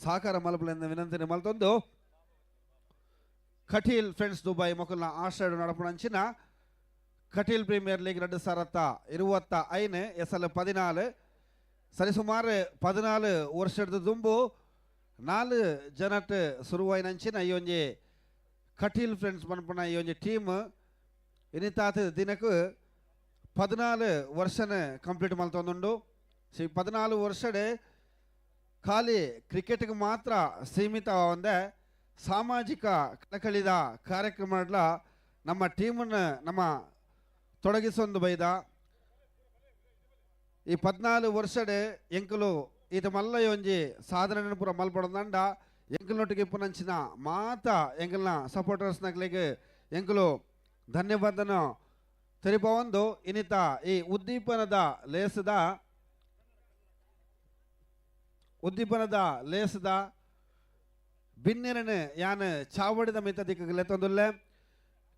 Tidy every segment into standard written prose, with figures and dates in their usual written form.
ಸಹಕಾರ ಮಲ್ಪಲೆಂದು ವಿನಂತಿನಿ ಮಲ್ತೊಂದು ಕಟೀಲ್ ಫ್ರೆಂಡ್ಸ್ ದುಬೈ ಮೊಕಲ್ನ ಆಶ್ರಯ ನಡಪಣಂಚಿನ ಕಟೀಲ್ ಪ್ರೀಮಿಯರ್ ಲೀಗ್ 2025 SL 14 ಸರಿಸುಮಾರು 14 ವರ್ಷದ ದುಂಬು 4 ಜನಟ್ ಶುರುವಾಯಿನಂಚಿನ ಈ ಒಂಜಿ ಕಟೀಲ್ ಫ್ರೆಂಡ್ಸ್ ಪನ್ಪುನ ಈ ಒಂಜಿ ಟೀಮ್ ಇನ್ನಿತಾತ ದಿನಕ್ಕೆ 14 ವರ್ಷನ ಕಂಪ್ಲೀಟ್ ಮಲ್ತೊಂದುಂಡು 14 ವರ್ಷಡೆ ಖಾಲಿ ಕ್ರಿಕೆಟ್ಗೆ ಮಾತ್ರ ಸೀಮಿತವಾದ ಸಾಮಾಜಿಕ ಕಳಕಳಿದ ಕಾರ್ಯಕ್ರಮಗಳ ನಮ್ಮ ಟೀಮನ್ನು ನಮ್ಮ ತೊಡಗಿಸೊಂದು ಬೈದ ಈ 14 ವರ್ಷಡೆ ಎಂಕುಲು ಇದು ಮಲ್ಲ ಒಂಜಿ ಸಾಧನೆ ಪೂರ ಮಲ್ಪಡೋದಂಡ ಎಂಕಲ್ನೊಟ್ಟಿಗೆ ಇಪ್ಪುನಂಚಿನ ಮಾತ ಎಂಕಲ್ನ ಸಪೋರ್ಟರ್ಸ್ನಗಳಿಗೆ ಎಂಕುಲು ಧನ್ಯವಾದನ ತೆರಿಪೊಂದು ಇನ್ನಿತ ಈ ಉದ್ದೀಪನದ ಲೇಸದ ಬಿನ್ನೆರನೆ ಯಾನ್ ಚಾವಡಿದ ಮಿತದಿಕ್ಕಲೆ ತೊಂದುಲ್ಲೆ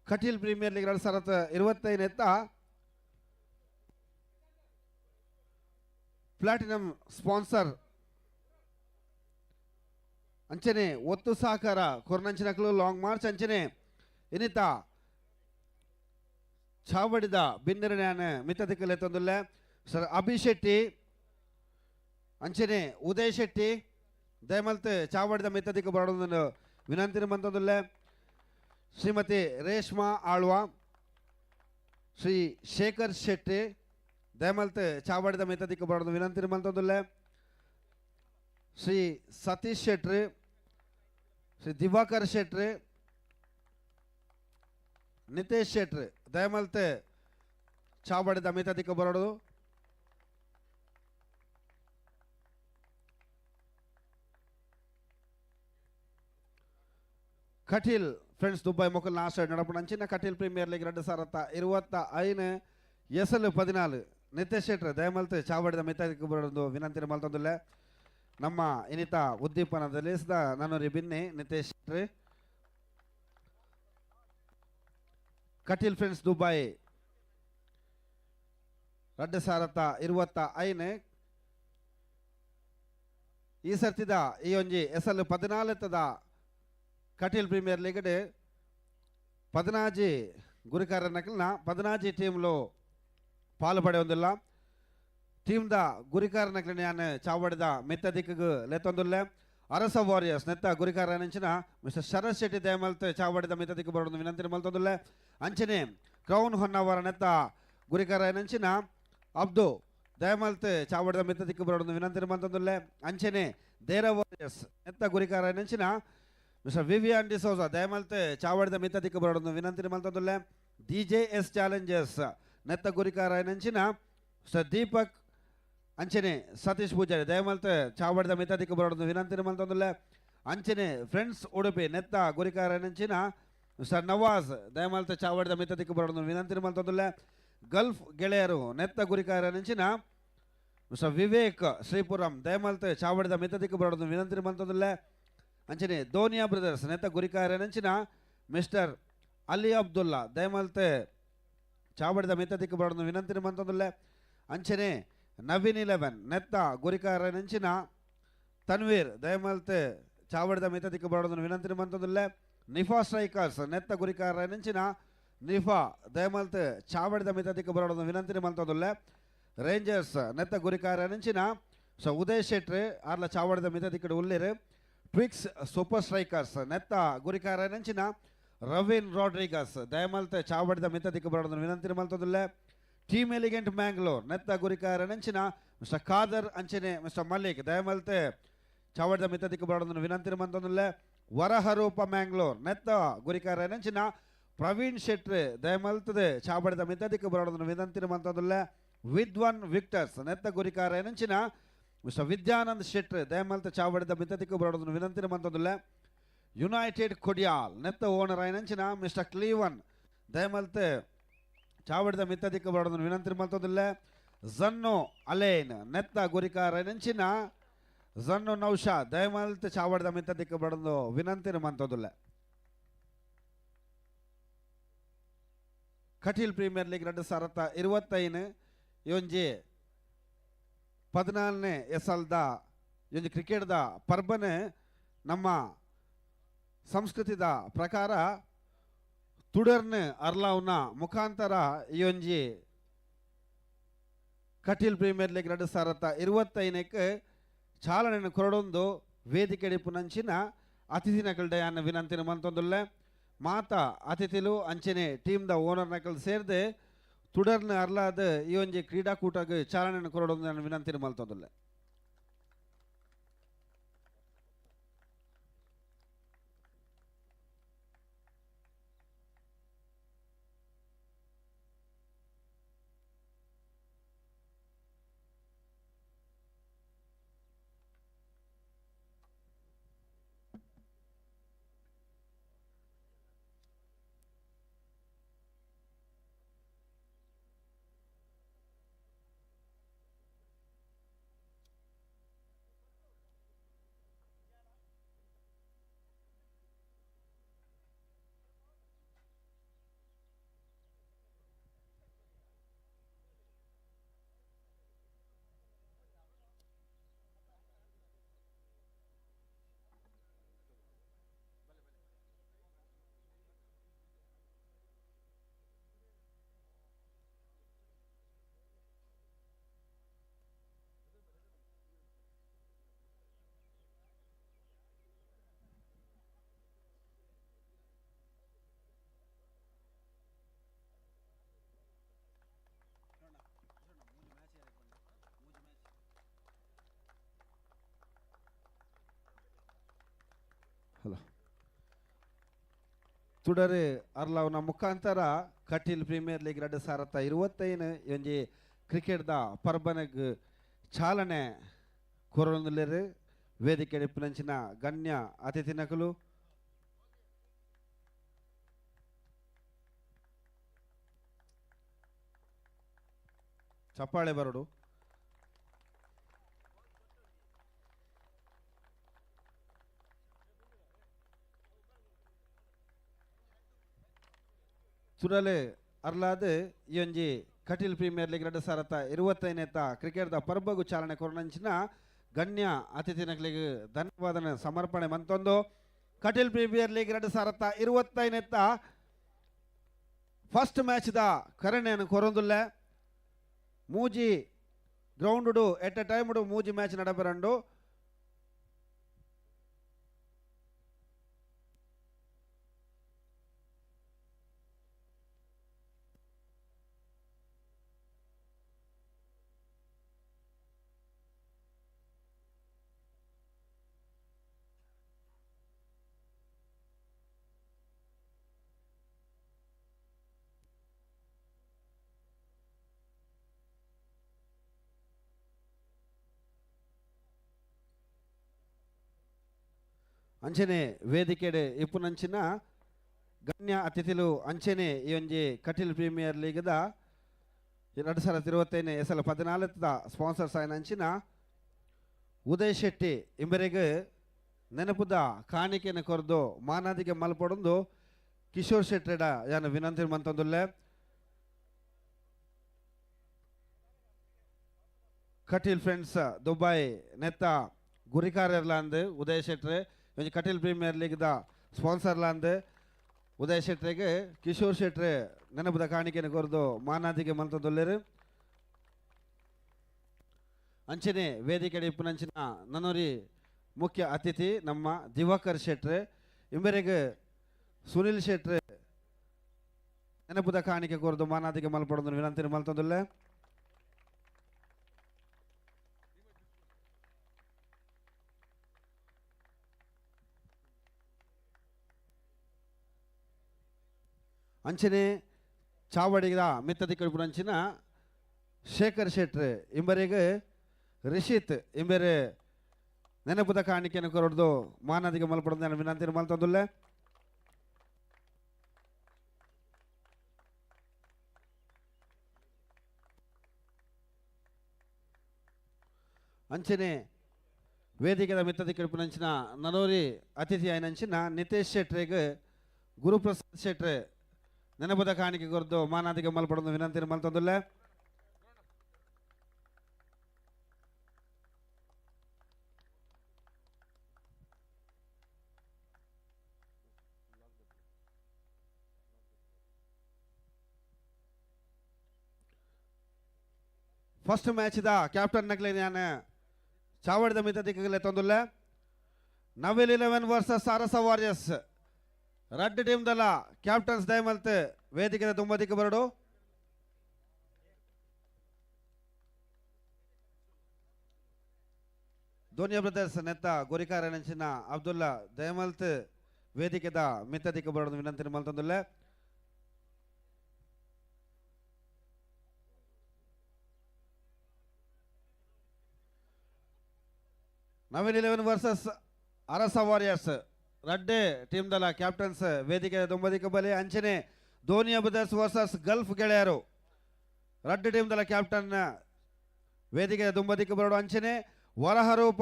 ಕಟೀಲ್ ಪ್ರೀಮಿಯರ್ ಲೀಗ್ 2025 ಎತ್ತ ಪ್ಲಾಟಿನಂ ಸ್ಪಾನ್ಸರ್ ಅಂಚನೆ ಒತ್ತು ಸಹಕಾರ ಕೊರ್ನಂಚಿನಕಲು ಲಾಂಗ್ ಮಾರ್ಚ್ ಅಂಚನೆ ಇನ್ನಿತ ಚಾವಡಿದ ಬಿನ್ನೆರನೆ ಯಾನ್ ಮಿತದಿಕ್ಕಲೆ ತೊಂದುಲ್ಲೆ ಸರ್ ಅಭಿ ಶೆಟ್ಟಿ ಅಂಚನೆ ಉದಯ್ ಶೆಟ್ಟಿ ದಯಮಲ್ತೆ ಚಾವಡಿದ ಮಿತ್ತದಿಕ್ಕ ಬರೋದನ್ನು ವಿನಂತಿನ ಬಂತಂದುಲ್ಲೆ ಶ್ರೀಮತಿ ರೇಷ್ಮಾ ಆಳ್ವಾ ಶ್ರೀ ಶೇಖರ್ ಶೆಟ್ಟಿ ದಯಮಲ್ತೆ ಚಾವಡಿದ ಮಿತ್ತದಿಕ್ಕ ಬರೋದು ವಿನಂತಿನ ಬಂತಂದುಲ್ಲೆ ಶ್ರೀ ಸತೀಶ್ ಶೆಟ್ಟಿ ಶ್ರೀ ದಿವಾಕರ್ ಶೆಟ್ಟಿ ನಿತೇಶ್ ಶೆಟ್ಟಿ ದಯಮಲ್ತೆ ಚಾವಡಿದ ಮಿತ್ತದಿಕ್ಕ ಬರೋದು ಕಟೀಲ್ ಫ್ರೆಂಡ್ಸ್ ದುಬೈ ಮೊಕಲ್ನ ಆಶ್ರಯ ನಡಪಣಂಚಿನ Kateel Premier League 2025 SL 14 Nitesh Shetty ದಯಮಲ್ತೆ ಚಾವಡಿದ ಮಿತ್ತದಿಕ್ಕ ಬರೋದು ವಿನಂತಿನ ಮಲ್ತೊಂದುಲ್ಲೆ ನಮ್ಮ ಇನ್ನಿತ ಉದ್ದೀಪನದಲ್ಲಿ ನಾನೂರಿ ಬಿನ್ನಿ ನಿತೇಶ್ ಶೆಟ್ಟಿ ಕಟೀಲ್ ಫ್ರೆಂಡ್ಸ್ ದುಬೈ 2025 ಈ ಸರ್ತಿದ ಈ ಒಂಜಿ SL 14 ಕಟೀಲ್ ಪ್ರೀಮಿಯರ್ ಲೀಗ್ 16 ಗುರಿಕಾರ ನಕಲ್ನ 16 ಟೀಮ್ಲು ಪಾಲು ಪಡೆಯೊಂದಿಲ್ಲ ಟೀಮ್ದ ಗುರಿಕಾರ ನಕಲಿನ ಯಾನ್ ಚಾವಡಿದ ಮಿತ್ತದಿಕ್ಕಗೆ ಲೆತ್ತೊಂದುಲ್ಲೆ ಅರಸ ವಾರಿಯರ್ಸ್ ನೆತ್ತ ಗುರಿಕಾರ ನಂಚಿನ ಮಿಸ್ಟರ್ ಶರತ್ ಶೆಟ್ಟಿ ದಯಮಲ್ತೆ ಚಾವಡಿದ ಮಿತ್ತದಿಕ್ಕ ಬರೋದು ವಿನಂತಿನ ಮಲ್ತೊಂದುಲ್ಲೆ ಅಂಚನೆ ಕ್ರೌನ್ ಹೊನ್ನವರ ನೆತ್ತ ಗುರಿಕಾರ ನಂಚಿನ ಅಬ್ದು ದಯಮಲ್ತೆ ಚಾವಡಿದ ಮಿತ್ತದಿಕ್ಕ ಬರೋದು ವಿನಂತಿನ ಮಲ್ತೊಂದುಲ್ಲೆ ಅಂಚನೆ ದೇರ ವಾರಿಯರ್ಸ್ ನೆತ್ತ ಗುರಿಕಾರ ನಂಚಿನ ಮಿಸ್ಟರ್ ವಿವಿಯನ್ ಡಿಸೋಜಾ ದಯಮಲ್ತೆ ಚಾವಡಿದ ಮಿತ್ತದಿಕ್ಕ ಬರೋದು ವಿನಂತಿನ ಮಲ್ತೊಂದುಲ್ಲೆ DJS ಚಾಲೆಂಜರ್ಸ್ ನೆತ್ತ ಗುರಿಕಾರ ನಂಚಿನ ಮಿಸ್ಟರ್ ದೀಪಕ್ ಅಂಚನೆ ಸತೀಶ್ ಪೂಜಾರಿ ದಯಮಲ್ತೆ ಚಾವಡಿದ ಮಿತ್ತದಿಕ್ಕ ಬರೋದು ವಿನಂತಿನ ಮಲ್ತೊಂದುಲ್ಲೆ ಅಂಚನೆ ಫ್ರೆಂಡ್ಸ್ ಉಡುಪಿ ನೆತ್ತ ಗುರಿಕಾರ ನಂಚಿನ ಮಿಸ್ಟರ್ ನವಾಜ್ ದಯಮಲ್ತೆ ಚಾವಡಿದ ಮಿತ್ತದಿಕ್ಕ ಬರೋದು ವಿನಂತಿನ ಮಲ್ತೊಂದುಲ್ಲೆ ಗಲ್ಫ್ ಗೆಳೆಯರು ನೆತ್ತ ಗುರಿಕಾರ ನಂಚಿನ ಮಿಸ್ಟರ್ ವಿವೇಕ್ ಶ್ರೀಪುರಂ ದಯಮಲ್ತೆ ಚಾವಡಿದ ಮಿತ್ತದಿಕ್ಕ ಬರೋದು ವಿನಂತಿನ ಮಲ್ತೊಂದುಲ್ಲೆ ಅಂಚನೆ ಧೋನಿಯಾ ಬ್ರದರ್ಸ್ ನೆತ್ತ ಗುರಿಕಾರ ನಂಚಿನ ಮಿಸ್ಟರ್ ಅಲಿ ಅಬ್ದುಲ್ಲಾ ದಯಮಲ್ತೆ ಚಾವಡಿದ ಮಿತ್ತದಿಕ್ಕ ಬರೋದು ವಿನಂತಿನ ಮಂತೊಂದುಲ್ಲೆ ಅಂಚನೆ ನವೀನ್ 11 ನೆತ್ತ ಗುರಿಕಾರ ನಂಚಿನ ತನ್ವೀರ್ ದಯಮಲ್ತೆ ಚಾವಡಿದ ಮಿತ್ತದಿಕ್ಕ ಬರೋದು ವಿನಂತಿನ ಮಂತೊಂದುಲ್ಲೆ ನಿಫಾ ಸ್ಟ್ರೈಕರ್ಸ್ ನೆತ್ತ ಗುರಿಕಾರ ನಂಚಿನ ನಿಫಾ ದಯಮಲ್ತೆ ಚಾವಡಿದ ಮಿತ್ತದಿಕ್ಕ ಬರೋದು ವಿನಂತಿನ ಮಂತೊಂದುಲ್ಲೆ ರೇಂಜರ್ಸ್ ನೆತ್ತ ಗುರಿಕಾರ ನಂಚಿನ ಉದಯ್ ಶೆಟ್ಟಿ ಆರ್ಲ ಚಾವಡಿದ ಮಿತ್ತದಿಕ್ಕ ಉಲ್ಲಿರು ಟ್ವಿಕ್ಸ್ ಸೂಪರ್ ಸ್ಟ್ರೈಕರ್ಸ್ ನೆತ್ತ ಗುರಿಕಾರ ನಂಚಿನ ರವೀನ್ ರಾಡ್ರಿಗಸ್ ದಯಮಲ್ತೆ ಚಾವಡಿದ ಮಿತ್ತದಿಕ್ಕ ಬರೋದು ವಿನಂತಿನ ಮಲ್ತೊಂದುಲ್ಲೆ ಟೀಮ್ ಎಲಿಗೆಂಟ್ ಮ್ಯಾಂಗ್ಳೂರ್ ನೆತ್ತ ಗುರಿಕಾರ ನಂಚಿನ ಮಿಸ್ಟರ್ ಖಾದರ್ ಅಂಚನೆ ಮಿಸ್ಟರ್ ಮಲ್ಲಿಕ್ ದಯಮಲ್ತೆ ಚಾವಡಿದ ಮಿತ್ತದಿಕ್ಕ ಬರೋದು ವಿನಂತಿನ ಮಲ್ತೊಂದುಲ್ಲೆ ವರಹರೂಪ ಮ್ಯಾಂಗ್ಳೂರ್ ನೆತ್ತ ಗುರಿಕಾರ ನಂಚಿನ ಪ್ರವೀಣ್ ಶೆಟ್ಟಿ ದಯಮಲ್ತದೆ ಚಾವಡಿದ ಮಿತ್ತದಿಕ್ಕ ಬರೋದು ವಿನಂತಿನ ಮಲ್ತೊಂದುಲ್ಲೆ ವಿದ್ವಾನ್ ವಿಕ್ಟರ್ಸ್ ನೆತ್ತ ಗುರಿಕಾರ ನಂಚಿನ ಮಿಸ್ಟರ್ ವಿದ್ಯಾನಂದ್ ಶೆಟ್ಟಿ ದಯಮಲ್ತೆ ಚಾವಡಿದ ಮಿತ್ತದಿಕ್ಕ ಬರೋದು ವಿನಂತಿನ ಮಲ್ತೊಂದುಲ್ಲೆ ಯುನೈಟೆಡ್ ಕೊಡಿಯಾಲ್ ನೆತ್ತ ಓನರ್ ಆಯ್ನಂಚಿನ ಮಿಸ್ಟರ್ ಕ್ಲೀವನ್ ದಯಮಲ್ತೆ ಚಾವಡಿದ ಮಿತ್ತದಿಕ್ಕ ಬರೋದು ವಿನಂತಿನ ಮಲ್ತೊಂದುಲ್ಲೆ ಜನ್ನು ಅಲೇನ್ ನೆತ್ತ ಗುರಿಕಾರ ನಂಚಿನ ಜನ್ನು ನೌಶಾ ದಯಮಲ್ತೆ ಚಾವಡಿದ ಮಿತ್ತದಿಕ್ಕ ಬರೋದು ವಿನಂತಿನ ಮಲ್ತೊಂದುಲ್ಲೆ ಕಟೀಲ್ ಪ್ರೀಮಿಯರ್ ಲೀಗ್ 2025 ಒಂಜಿ 14ನೇ ಎಸಲ್ದ ಈ ಕ್ರಿಕೆಟ್ದ ಪರ್ಬನೆ ನಮ್ಮ ಸಂಸ್ಕೃತಿದ ಪ್ರಕಾರ ತುಡರ್ನ ಅರ್ಲಾವ್ನ ಮುಖಾಂತರ ಈ ಒಂಜಿ ಕಟೀಲ್ ಪ್ರೀಮಿಯರ್ ಲೀಗ್ 2025 ಚಾಲನೆಯನ್ನು ಕೊರಡೊಂದು ವೇದಿಕೆ ನಂಚಿನ ಅತಿಥಿ ನಕಲ್ಡಯನ್ನ ವಿನಂತಿನ ಮಂತೊಂದುಲ್ಲೆ ಮಾತ ಅತಿಥಿಲು ಅಂಚನೆ ಟೀಮ್ ದ ಓನರ್ ನಕಲ್ ಸೇರ್ದೆ ತುಡರ್ನ ಅರ್ಲಾದ ಈ ಒಂಜಿ ಕ್ರೀಡಾಕೂಟಗೆ ಚಾಲನೆಯನ್ನು ಕೊರಡೊಂದು ವಿನಂತಿನ ಮಲ್ತೊಂದುಲ್ಲೆ. ಹಲೋ ತುಡರೆ ಅರ್ಲಾವ್ನ ಮುಖಾಂತರ ಕಟೀಲ್ ಪ್ರೀಮಿಯರ್ ಲೀಗ್ 2025 ಒಂಜಿ ಕ್ರಿಕೆಟ್ದ ಪರ್ಬನೆಗ್ ಚಾಲನೆ ಕೊರೊಂದುಲ್ಲೆರ್ ವೇದಿಕೆ ಇಪ್ಪುನಂಚಿನ ಗಣ್ಯ ಅತಿಥಿ ನಕಲು ಚಪ್ಪಾಳೆ ಬರಡು ತುಡಲೆ ಅರ್ಲಾದ ಈ ಒಂಜಿ ಕಟೀಲ್ ಪ್ರೀಮಿಯರ್ ಲೀಗ್ 2025 ಕ್ರಿಕೆಟ್ದ ಪರ್ಬಗು ಚಾಲನೆ ಕೊರನಂಚಿನ ಗಣ್ಯ ಅತಿಥಿ ನಕಲಿಗೆ ಧನ್ಯವಾದ ಸಮರ್ಪಣೆ ಮಂತೊಂದು Kateel Premier League 2025 first match ದ ಕರಣೆಯನ್ನು ಕೊರೊಂದುಲ್ಲೆ ಮೂಜಿ ಗ್ರೌಂಡ್ ಎಟ್ ಎ ಟೈಮ್ ಮೂಜಿ ಮ್ಯಾಚ್ ನಡಬರಂಡು ಅಂಚನೆ ವೇದಿಕೆಡೆ ಇಪ್ಪುನಂಚಿನ ಗಣ್ಯ ಅತಿಥಿಲು ಅಂಚನೆ ಈ ಒಂಜಿ ಕಟೀಲ್ ಪ್ರೀಮಿಯರ್ ಲೀಗ್ದ 2025 ಎಸಲ 14 ಸ್ಪಾನ್ಸರ್ಸ್ ಆಯ್ನ ಅಂಚಿನ ಉದಯ್ ಶೆಟ್ಟಿ ಇಂಬರಿಗೆ ನೆನಪುದ ಕಾಣಿಕೆಯನ್ನು ಕೊರದು ಮಾನಾದಿಗೆ ಮಲ್ಪಡೊಂದು ಕಿಶೋರ್ ಶೆಟ್ಟಿಡ ಯಾನ ವಿನಂತಿ ಮಂತೊಂದುಲ್ಲೆ ಕಟೀಲ್ ಫ್ರೆಂಡ್ಸ್ ದುಬೈ ನೆತ್ತ ಗುರಿಕಾರ್ಯರ್ಲಾಂದ್ ಉದಯ್ ಶೆಟ್ರೆ ಕಟೀಲ್ ಪ್ರೀಮಿಯರ್ ಲೀಗ್ ದ ಸ್ಪಾನ್ಸರ್ಲಾಂದ್ ಉದಯ್ ಶೆಟ್ರಿಗೆ ಕಿಶೋರ್ ಶೆಟ್ರೆ ನೆನಪುದ ಕಾಣಿಕೆಯನ್ನು ಕೊರದು ಮಾನಾದಿಗೆ ಮಂತೊಂದುಲ್ಲೆರ್ ಅಂಚನೆ ವೇದಿಕೆ ಇಪ್ಪುನಂಚಿನ ನನ್ನೂರಿ ಮುಖ್ಯ ಅತಿಥಿ ನಮ್ಮ ದಿವಾಕರ್ ಶೆಟ್ರೆ ಇಂಬರಿಗೆ ಸುನಿಲ್ ಶೆಟ್ರೆ ನೆನಪುದ ಕಾಣಿಕೆ ಕೊರದು ಮಾನಾದಿಗೆ ಮಲ್ಪಡೊಂದು ವಿನಂತಿ ಮಲ್ತೊಂದುಲ್ಲೆ ಅಂಚನೆ ಚಾವಡಿದ ಮಿತ್ತದಿ ಕಡುಪುನಂಚಿನ ಶೇಖರ್ ಶೆಟ್ರೆ ಇಂಬರಿಗೆ ರಿಷಿತ್ ಇಂಬರೆ ನೆನಪುದ ಕಾಣಿಕೆಯನ್ನು ಕೊರಡ್ದು ಮಾನದಿಗೆ ಮಲ್ಪಡೊಂದು ವಿನಂತಿ ಮಲ್ತೊಂದುಲ್ಲೆ ಅಂಚನೆ ವೇದಿಕೆದ ಮಿತ್ತದಿ ಕಡುಪುನಂಚಿನ ನನೂರಿ ಅತಿಥಿ ಆಯ್ನಂಚಿನ ನಿತೇಶ್ ಶೆಟ್ರಿಗೆ ಗುರುಪ್ರಸಾದ್ ಶೆಟ್ರೆ ನೆನಪುದ ಕಾಣಿಕೆ ಕೊರದು ಮಾನಾದಿಗೆ ಮಲ್ಪಡೊಂದು ವಿನಂತಿ ಮಲ್ತೊಂದುಲ್ಲೆ ಫಸ್ಟ್ ಮ್ಯಾಚ್ ದ ಕ್ಯಾಪ್ಟನ್ ನಕ್ಲೆ ನಾನು ಚಾವಡಿದ ಮಿತ ದಿಕ್ಕಗಲೆ ತೊಂದುಲ್ಲ ನವಿಲ್ 11 versus Arasa warriors red team ದಲ್ಲ ಕ್ಯಾಪ್ಟನ್ಸ್ ದಯಮಲ್ತ್ ವೇದಿಕೆ ತುಂಬ ದಿಕ್ಕು ಬರಡು ಧೋನಿಯಾ ಬ್ರದರ್ಸ್ ನೆತ್ತ ಗೋರಿಕಾರ ನೆಂಚಿನ ಅಬ್ದುಲ್ಲಾ ದಯಮಲ್ತ್ ವೇದಿಕೆದ ಮಿತ್ತ ದಿಕ್ಕು ಬರೋದು ವಿನಂತಿ ಮಲ್ತೊಂದುಲ್ಲ Navil 11 versus Arasa warriors red team ದಲ್ಲ ಕ್ಯಾಪ್ಟನ್ಸ್ ವೇದಿಕೆ ದೊಂಬದಿಕ ಬಲಿ ಅಂಚನೆ ಧೋನಿಯಾ ಬ್ರದರ್ಸ್ ವರ್ಸಸ್ ಗಲ್ಫ್ ಗೆಳೆಯರು ರೆಡ್ ಟೀಮ್ ದಲ್ಲ ಕ್ಯಾಪ್ಟನ್ ವೇದಿಕೆ ದೊಂಬದಿಕ ಬರೋಡು ಅಂಚನೆ ವರಹರೂಪ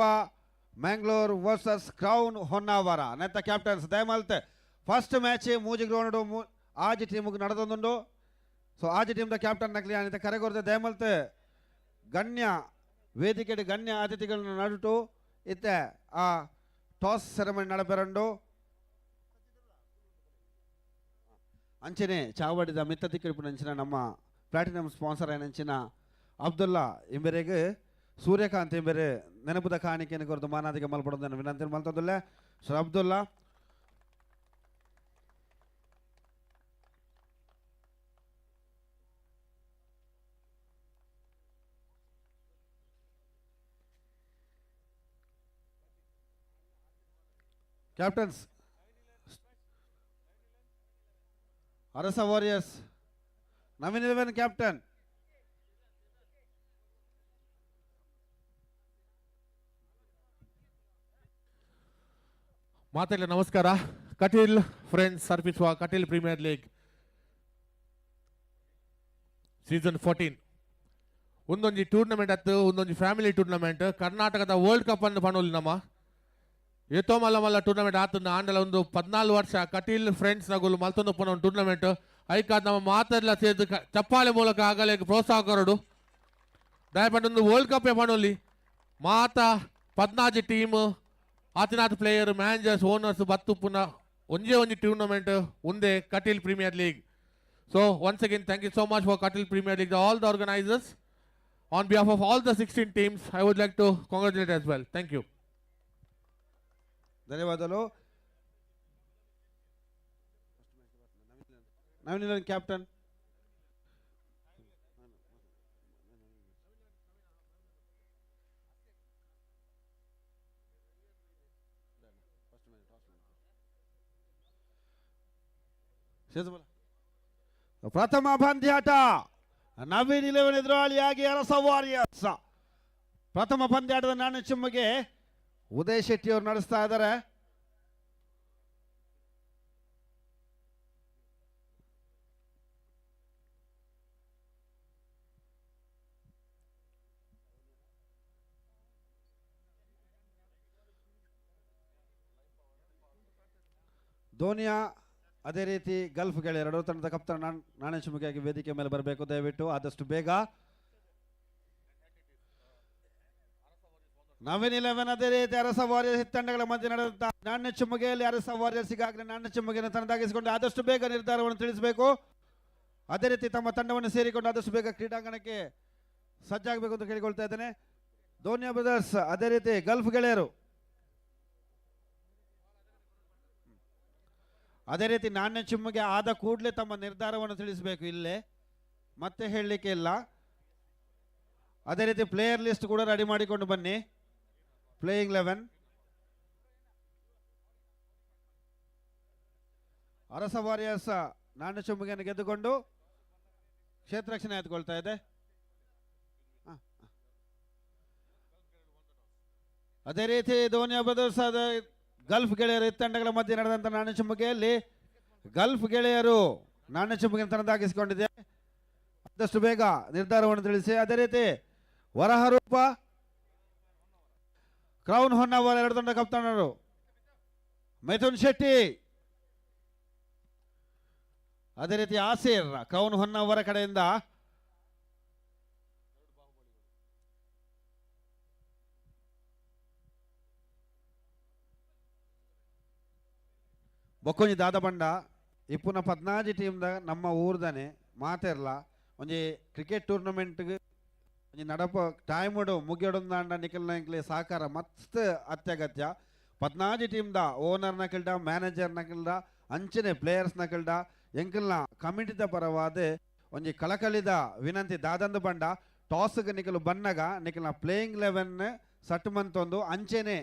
ಮ್ಯಾಂಗ್ಳೂರ್ ವರ್ಸಸ್ ಕ್ರೌನ್ ಹೊನ್ನಾವರ ನೆತ್ತ ಕ್ಯಾಪ್ಟನ್ಸ್ ದಯಮಲ್ತ್ ಫಸ್ಟ್ ಮ್ಯಾಚ್ ಮೂಜಿ ಗ್ರೌಂಡ್ ಆಜ್ ಟೀಮ್ಗೆ ನಡೆದೊಂದುಂಡು ಸೊ ಆಜ್ ಟೀಮ್ ದ ಕ್ಯಾಪ್ಟನ್ ನಕ್ಲಿ ಅನಿತ ಕರೆಗೊರ್ದೆ ದಯಮಲ್ತ್ ಗಣ್ಯ ವೇದಿಕೆ ಗಣ್ಯ ಅತಿಥಿಗಳನ್ನು ನಡುಟು ಇತ್ತೆ ಆ ಟಾಸ್ ಸೆರೆಮನಿ ನಡಪೆರಂಡು ಅಂಚನೆ ಚಾವಡಿದ ಮಿತ್ತ ತಿಕ್ಕಿಡಿಪು ನಂಚಿನ ನಮ್ಮ ಪ್ಲಾಟಿನಮ್ ಸ್ಪಾನ್ಸರ್ ನಂಚಿನ ಅಬ್ದುಲ್ಲಾ ಇಂಬೆರೆಗೆ ಸೂರ್ಯಕಾಂತ್ ಇಂಬೆರೆ ನೆನಪುದ ಕಾಣಿಕೆಯನ್ನು ಕೊರದು ಮಾನಾದಿಗೆ ಮಲ್ಪಡೋದನ್ನು ವಿನಂತಿ ಮಲ್ತೊಂದುಲ್ಲ ಸರ್ ಅಬ್ದುಲ್ಲಾ ಕ್ಯಾಪ್ಟನ್ಸ್ ಅರಸ ವಾರಿಯರ್ಸ್ ನವಿಲ್ 11 ಕ್ಯಾಪ್ಟನ್ ಮಾತೆಲ್ಲ ನಮಸ್ಕಾರ ಕಟೀಲ್ ಫ್ರೆಂಡ್ಸ್ ಅರ್ಪಿಸುವ ಕಟೀಲ್ ಪ್ರೀಮಿಯರ್ ಲೀಗ್ ಸೀಸನ್ 14 ಒಂದೊಂದು ಟೂರ್ನಮೆಂಟ್ ಅತ್ತು ಒಂದೊಂದು ಫ್ಯಾಮಿಲಿ ಟೂರ್ನಮೆಂಟ್ ಕರ್ನಾಟಕದ ವರ್ಲ್ಡ್ ಕಪ್ ಅನ್ನು ಪಣೋಲಿ ನಮ್ಮ ಏತೋ ಮಲ್ಲ ಮಲ್ಲ ಟೂರ್ನಮೆಂಟ್ ಆತನ ಆಂಡಲ ಒಂದು 14 ವರ್ಷ ಕಟೀಲ್ ಫ್ರೆಂಡ್ಸ್ ನಗುಲು ಮಲ್ತೊಂದು ಪಣ ಒಂದು ಟೂರ್ನಮೆಂಟ್ ಐಕಾದ ನಮ್ಮ ಮಾತೆಲ್ಲ ಸೇರಿದು ಚಪ್ಪಾಳೆ ಮೂಲಕ ಆಗಲೇ ಪ್ರೋತ್ಸಾಹ ಕೊರಡು ದಯಪಟ್ಟು ವರ್ಲ್ಡ್ ಕಪ್ ಪಣೋಲಿ ಮಾತ 14 ಟೀಮ್ ಆತಿನಾಥ ಪ್ಲೇಯರ್ ಮ್ಯಾನೇಜರ್ಸ್ ಓನರ್ಸ್ ಬತ್ತು ಪುನಃ ಒಂದೇ ಟೂರ್ನಮೆಂಟ್ ಒಂದೇ Kateel Premier League so once again thank you so much for Kateel Premier League all the organisers on behalf of all the 16 teams I would like to congratulate as well thank you ಧನ್ಯವಾದಗಳು Navil captain ಪ್ರಥಮ ಪಂದ್ಯಾಟ ನವೀನ್ 11 ಎದುರಾಳಿಯಾಗಿ ಅರಸ warriors ಪ್ರಥಮ ಪಂದ್ಯಾಟದ ನಾಣ್ಯ ಚಿಮ್ಮಗೆ ಉದಯ್ ಶೆಟ್ಟಿ ಅವರು ನಡೆಸ್ತಾ ಇದ್ದಾರೆ ಧೋನಿಯಾ ಅದೇ ರೀತಿ ಗಲ್ಫ್ ಗೆಳೆಯರು ಎರಡೂ ತಂಡದ ಕಪ್ತಾನ ನಾಣ್ಯ ಚಿಮ್ಮಿಗೆಯಾಗಿ ವೇದಿಕೆ ಮೇಲೆ ಬರಬೇಕು ದಯವಿಟ್ಟು ಆದಷ್ಟು ಬೇಗ ನವೀನ್ 11 ಅದೇ ರೀತಿ ಅರಸ ವಾರಿಯರ್ಸ್ ತಂಡಗಳ ಮಧ್ಯೆ ನಡೆದಂತ ನಾಣ್ಯ ಚಿಮ್ಮುಗೆಯಲ್ಲಿ ಅರಸ ವಾರಿಯರ್ಸ್ ಈಗಾಗಲೇ ನಾಣ್ಯ ಚಿಮ್ಮುಗೆಯನ್ನು ತನ್ನದಾಗಿಸಿಕೊಂಡು ಆದಷ್ಟು ಬೇಗ ನಿರ್ಧಾರವನ್ನು ತಿಳಿಸಬೇಕು ಅದೇ ರೀತಿ ತಮ್ಮ ತಂಡವನ್ನು ಸೇರಿಕೊಂಡು ಆದಷ್ಟು ಬೇಗ ಕ್ರೀಡಾಂಗಣಕ್ಕೆ ಸಜ್ಜಾಗಬೇಕು ಅಂತ ಕೇಳಿಕೊಳ್ತಾ ಇದ್ದೇನೆ ಧೋನಿಯಾ ಬ್ರದರ್ಸ್ ಅದೇ ರೀತಿ ಗಲ್ಫ್ ಗೆಳೆಯರು ಅದೇ ರೀತಿ ನಾಣ್ಯ ಚಿಮ್ಮಿಗೆ ಆದ ಕೂಡಲೇ ತಮ್ಮ ನಿರ್ಧಾರವನ್ನು ತಿಳಿಸಬೇಕು ಇಲ್ಲೇ ಮತ್ತೆ ಹೇಳಲಿಕ್ಕೆ ಇಲ್ಲ ಅದೇ ರೀತಿ ಪ್ಲೇಯರ್ ಲಿಸ್ಟ್ ಕೂಡ ರೆಡಿ ಮಾಡಿಕೊಂಡು ಬನ್ನಿ ಪ್ಲೇಯಿಂಗ್ 11 ಅರಸ ವಾರಿಯರ್ಸ್ ನಾಣ್ಯ ಚಿಮ್ಮಿಗೆಯನ್ನು ಗೆದ್ದುಕೊಂಡು ಕ್ಷೇತ್ರ ರಕ್ಷಣೆ ಆಯ್ದುಕೊಳ್ತಾ ಇದೆ ಅದೇ ರೀತಿ ಧೋನಿಯಾ ಬ್ರದರ್ಸ್ ಗಲ್ಫ್ ಗೆಳೆಯರು ತಂಡಗಳ ಮಧ್ಯೆ ನಡೆದಂತ ನಾಣ್ಯ ಚಿಮ್ಮುಗೆಯಲ್ಲಿ ಗಲ್ಫ್ ಗೆಳೆಯರು ನಾಣ್ಯ ಚಿಮ್ಮುಗೆಯನ್ನು ತನ್ನದಾಗಿಸಿಕೊಂಡಿದೆ ಆದಷ್ಟು ಬೇಗ ನಿರ್ಧಾರವನ್ನು ತಿಳಿಸಿ ಅದೇ ರೀತಿ ವರಹರೂಪ ಕ್ರೌನ್ ಹೊನ್ನಾವರ ಎರಡು ತಂಡ ಕಪ್ತಾನರು ಮಿಥುನ್ ಶೆಟ್ಟಿ ಅದೇ ರೀತಿ ಆಸೀರ್ ಕ್ರೌನ್ ಹೊನ್ನಾವರ ಕಡೆಯಿಂದ ಬೊಕ್ಕೊಂಜಿ ದಾದ ಬಂಡ ಇಪ್ಪುನ 14 ಟೀಮ್ದ ನಮ್ಮ ಊರ್ದನೆ ಮಾತೆರ್ಲ ಒಂಜಿ ಕ್ರಿಕೆಟ್ ಟೂರ್ನಮೆಂಟ್ಗೆ ಒಂಜಿ ನಡಪ ಟೈಮ್ ಮುಗಿಯೊಡೊಂದಾಂಡ ನಿಖಲ್ನ ಸಹಕಾರ ಮಸ್ತ್ ಅತ್ಯಗತ್ಯ 14 ಟೀಮ್ದ ಓನರ್ ನಕಲ್ಡ ಮ್ಯಾನೇಜರ್ ನಕಲ್ಡ ಅಂಚನೆ ಪ್ಲೇಯರ್ಸ್ ನಕಲ್ಡ ಎಂಕಲ್ನ ಕಮಿಟಿದ ಪರವಾದ ಒಂಜಿ ಕಳಕಳಿದ ವಿನಂತಿ ದಾದಂದು ಬಂಡ ಟಾಸ್ಗೆ ನಿಖಲು ಬನ್ನಗ ನಿಖಲ್ನ ಪ್ಲೇಯಿಂಗ್ 11 ಸಟ್ ಮಂತೊಂದು ಅಂಚೆನೆ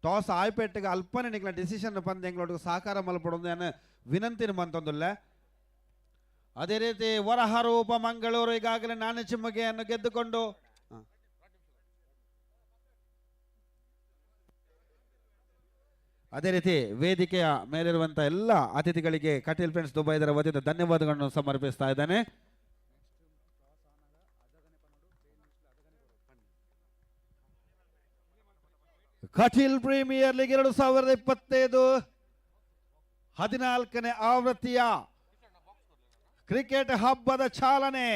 ಟಾಸ್ ಆಯ್ಪೆಟ್ಟಿಗೆ ಅಲ್ಪನೆ ನಿಖಲ ಡಿಸಿಷನ್ ಬಂದು ಎಂಗಳೊಟ್ಟಿಗೆ ಸಹಕಾರ ಮಲ್ಪಡೊಂದು ಏನು ವಿನಂತಿನ ಮಂತೊಂದುಲ್ಲ. ಅದೇ ರೀತಿ ವರಹರೂಪ ಮಂಗಳೂರು ಈಗಾಗಲೇ ನಾಣ್ಯ ಚಿಮ್ಮುಗೆಯನ್ನು ಗೆದ್ದುಕೊಂಡು ಅದೇ ರೀತಿ ವೇದಿಕೆಯ ಮೇಲಿರುವಂತಹ ಎಲ್ಲ ಅತಿಥಿಗಳಿಗೆ ಕಟೀಲ್ ಫ್ರೆಂಡ್ಸ್ ದುಬೈದರ ವತಿಯಿಂದ ಧನ್ಯವಾದಗಳನ್ನು ಸಮರ್ಪಿಸ್ತಾ ಇದ್ದಾನೆ. ಕಟೀಲ್ ಪ್ರೀಮಿಯರ್ ಲೀಗ್ 2025 14ನೇ ಆವೃತ್ತಿಯ ಕ್ರಿಕೆಟ್ ಹಬ್ಬದ ಚಾಲನೆ